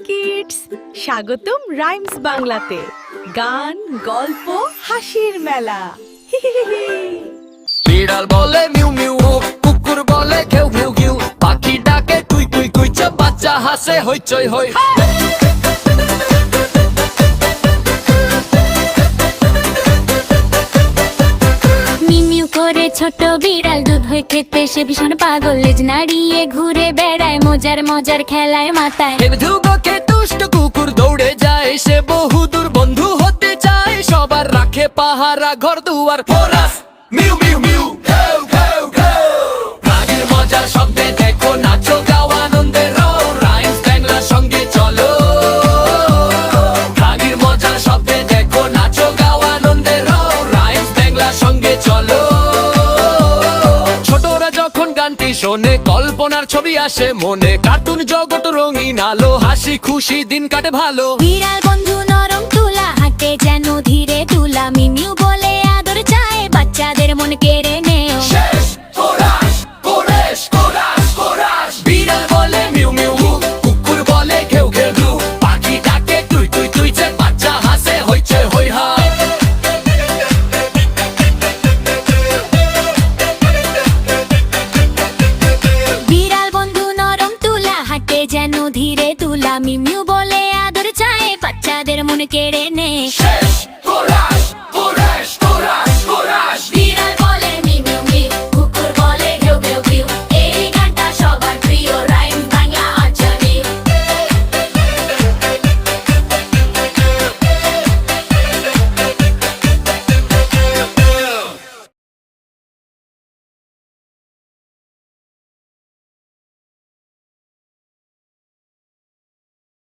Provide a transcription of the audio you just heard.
Kids, স্বাগতম rhymes বাংলাতে। গান, গল্প, হাসির মেলা। বিড়াল বলে মিউ মিউ, কুকুর বলে ঘেউ ঘেউ ঘেউ, পাখি ডাকে কুই কুই কুই, বাচ্চা হাসে হইচই হই। মিমিউ করে ছোট বিড়াল দুধ হয়ে খেতে সে ভীষণ পাগল, লেজ নাড়িয়ে ঘুরে বেড়ায় মজার মজার খেলায় মাতায়। ধুগোকে দুষ্ট কুকুর দৌড়ে যায়, সে বহুদূর বন্ধু হতে চায়, সবার রাখে পাহারা ঘর দুয়ার। ফোরাস মিউ মিউ মিউ, ঘেউ ঘেউ ঘেউ, প্রাণীর মজার শব্দে দেখো নাচো গাও আনন্দে রও, রাইমস বাংলার সঙ্গে চলো। প্রাণীর মজার শব্দে দেখো নাচো গাও আনন্দে রও, রাইমস বাংলার সঙ্গে চলো। ছোটরা যখন গানটি শোনে কল্পনার ছবি আসে মনে, কার্টুন জগৎ রঙিন আলো, হাসি খুশি দিন কাটে ভালো। বিড়াল বন্ধু নরম তুলা, হাঁটে যেন ধীরে তুলা, মিমিউ বলে আদর চায়, বাচ্চাদের মন কেড়ে নেও। শেষ কোরাস কোরেশ কোরাস কোরাস, বিড়াল বলে মিউ মিউ, কুকুর বলে ঘেউ ঘেউ ঘেউ, পাখি ডাকে তুই তুই তুই, বাচ্চা হাসে হইচই হই হা। বিড়াল বন্ধু নরম তুলা, হাঁটে যেন ধীরে তুলা, মিমিউ বলে আদর চায়, বাচ্চাদের মন কেড়ে নেয়। শেষ কোরাস